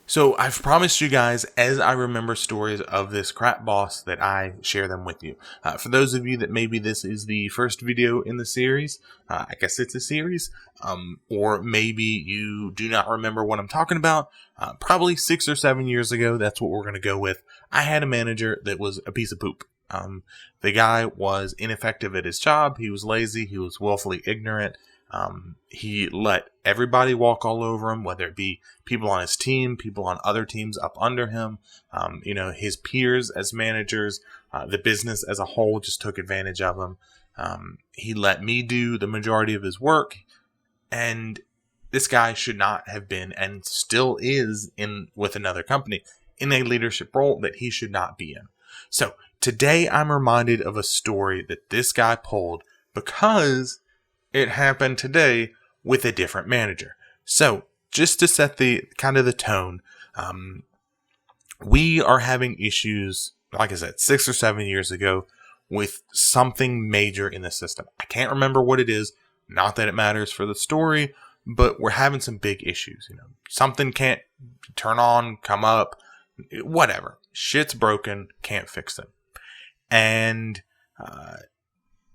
So I've promised you guys, as I remember stories of this crap boss, that I share them with you. For those of you that maybe this is the first video in the series, I guess it's a series, or maybe you do not remember what I'm talking about, probably 6 or 7 years ago, that's what we're going to go with. I had a manager that was a piece of poop. The guy was ineffective at his job. He was lazy. He was willfully ignorant. He let everybody walk all over him, whether it be people on his team, people on other teams up under him, his peers as managers, the business as a whole just took advantage of him. He let me do the majority of his work, and this guy should not have been, and still is in with another company, in a leadership role that he should not be in. So today I'm reminded of a story that this guy pulled because it happened today with a different manager. So just to set the kind of the tone, we are having issues, like I said, 6 or 7 years ago with something major in the system. I can't remember what it is. Not that it matters for the story, but we're having some big issues. Something can't turn on, come up, whatever. Shit's broken, can't fix it. And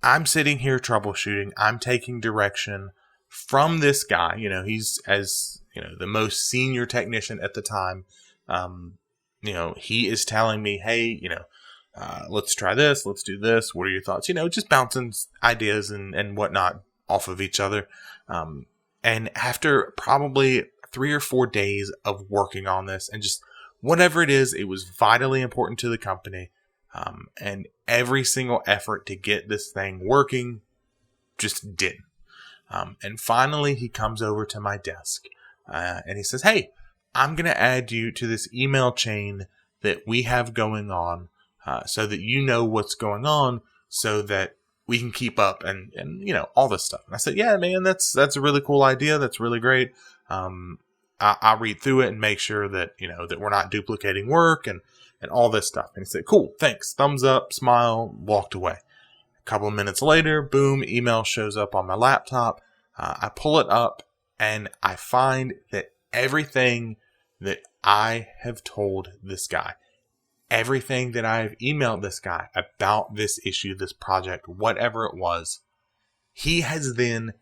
I'm sitting here troubleshooting. I'm taking direction from this guy. He's the most senior technician at the time. He is telling me, hey, let's try this. Let's do this. What are your thoughts? Just bouncing ideas and whatnot off of each other. And after probably 3 or 4 days of working on this and just whatever it is, it was vitally important to the company. And every single effort to get this thing working just didn't. And finally, he comes over to my desk and he says, hey, I'm going to add you to this email chain that we have going on so that you know what's going on so that we can keep up and all this stuff. And I said, yeah, man, that's a really cool idea. That's really great. I'll read through it and make sure that, that we're not duplicating work and all this stuff. And he said, cool, thanks. Thumbs up, smile, walked away. A couple of minutes later, boom, email shows up on my laptop. I pull it up and I find that everything that I have told this guy, everything that I've emailed this guy about this issue, this project, whatever it was, he has then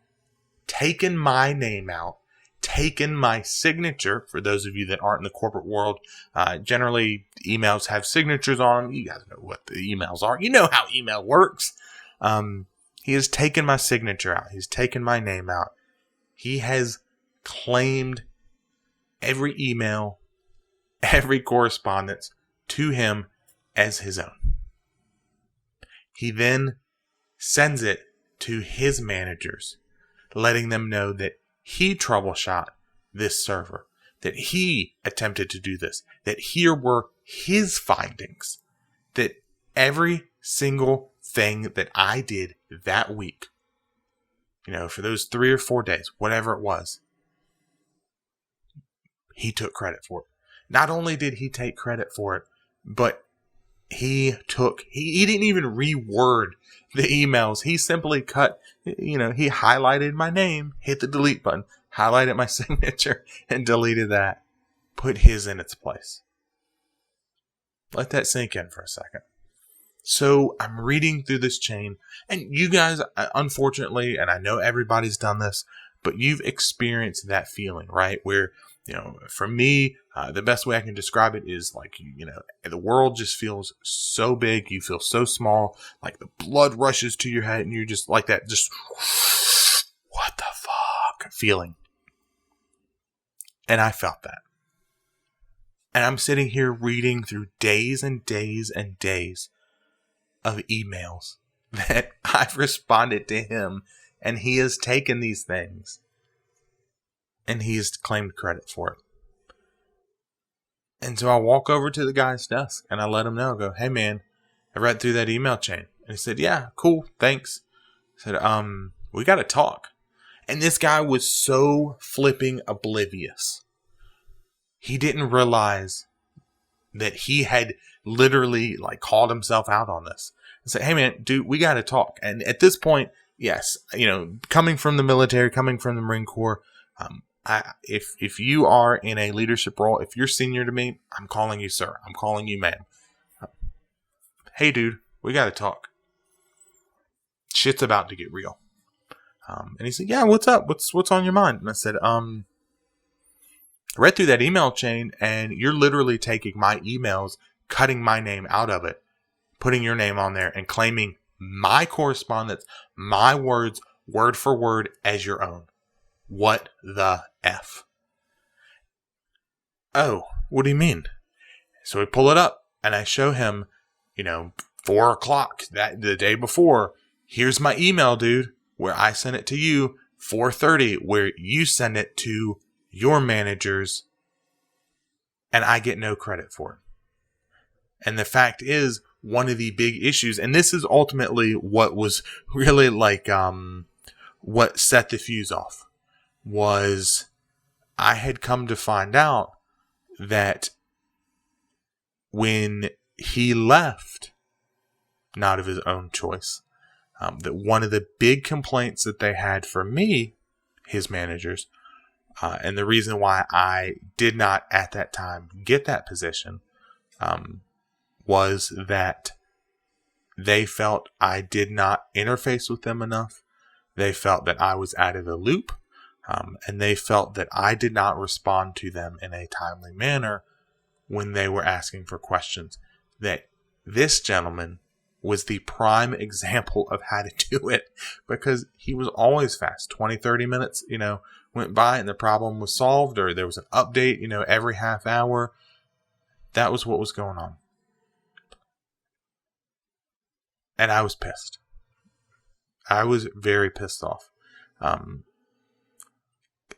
taken my name out, taken my signature. For those of you that aren't in the corporate world, generally emails have signatures on them. You guys know what the emails are. You know how email works. He has taken my signature out. He's taken my name out. He has claimed every email, every correspondence to him as his own. He then sends it to his managers, letting them know that he troubleshot this server, that he attempted to do this, that here were his findings, that every single thing that I did that week, for those 3 or 4 days, whatever it was, he took credit for it. Not only did he take credit for it, but he didn't even reword the emails. He simply he highlighted my name, hit the delete button, highlighted my signature, and deleted that. Put his in its place. Let that sink in for a second. So I'm reading through this chain, and you guys, unfortunately, and I know everybody's done this, but you've experienced that feeling, right? Where, for me, the best way I can describe it is like, the world just feels so big. You feel so small, like the blood rushes to your head and you're just like that, just what the fuck feeling. And I felt that. And I'm sitting here reading through days and days and days of emails that I've responded to him, and he has taken these things and he's claimed credit for it. And so I walk over to the guy's desk and I let him know, go, hey man, I read through that email chain. And he said, yeah, cool, thanks. I said, we got to talk. And this guy was so flipping oblivious. He didn't realize that he had literally called himself out on this and said, hey man, dude, we got to talk. And at this point, yes, coming from the military, coming from the Marine Corps, If you are in a leadership role, if you're senior to me, I'm calling you sir. I'm calling you ma'am. Hey, dude, we got to talk. Shit's about to get real. And he said, yeah, what's up? What's on your mind? And I said, I read through that email chain, and you're literally taking my emails, cutting my name out of it, putting your name on there, and claiming my correspondence, my words, word for word, as your own. What the F? Oh, what do you mean? So we pull it up, and I show him, 4 o'clock the day before. Here's my email, dude, where I sent it to you. 4:30, where you send it to your managers, and I get no credit for it. And the fact is, one of the big issues, and this is ultimately what was really what set the fuse off, was I had come to find out that when he left, not of his own choice, that one of the big complaints that they had for me, his managers, and the reason why I did not at that time get that position, was that they felt I did not interface with them enough. They felt that I was out of the loop, and they felt that I did not respond to them in a timely manner when they were asking for questions. That this gentleman was the prime example of how to do it, because he was always fast. 20, 30 minutes, went by and the problem was solved, or there was an update, every half hour. That was what was going on. And I was pissed. I was very pissed off.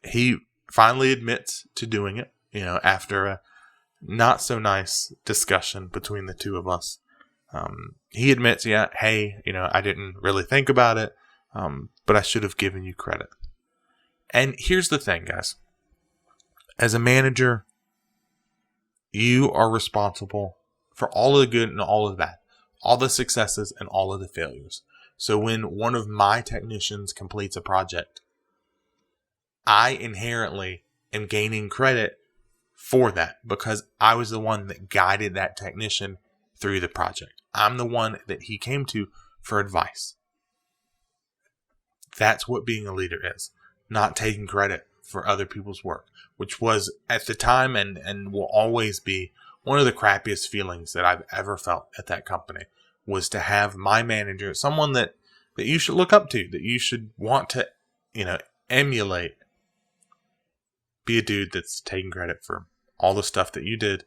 He finally admits to doing it, after a not so nice discussion between the two of us. He admits, hey, I didn't really think about it, but I should have given you credit. And here's the thing, guys. As a manager, you are responsible for all of the good and all of the bad, all the successes and all of the failures. So when one of my technicians completes a project, I inherently am gaining credit for that because I was the one that guided that technician through the project. I'm the one that he came to for advice. That's what being a leader is. Not taking credit for other people's work, which was at the time and will always be one of the crappiest feelings that I've ever felt at that company, was to have my manager, someone that you should look up to, that you should want to, emulate, be a dude that's taking credit for all the stuff that you did.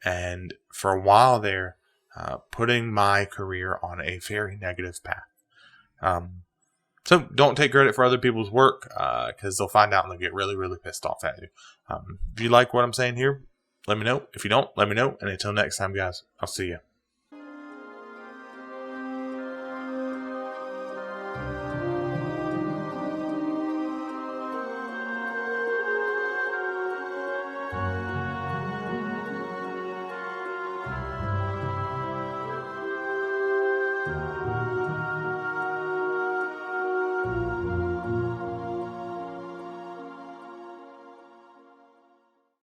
And for a while there, putting my career on a very negative path. So don't take credit for other people's work, because they'll find out and they'll get really, really pissed off at you. If you like what I'm saying here, let me know. If you don't, let me know. And until next time, guys, I'll see you.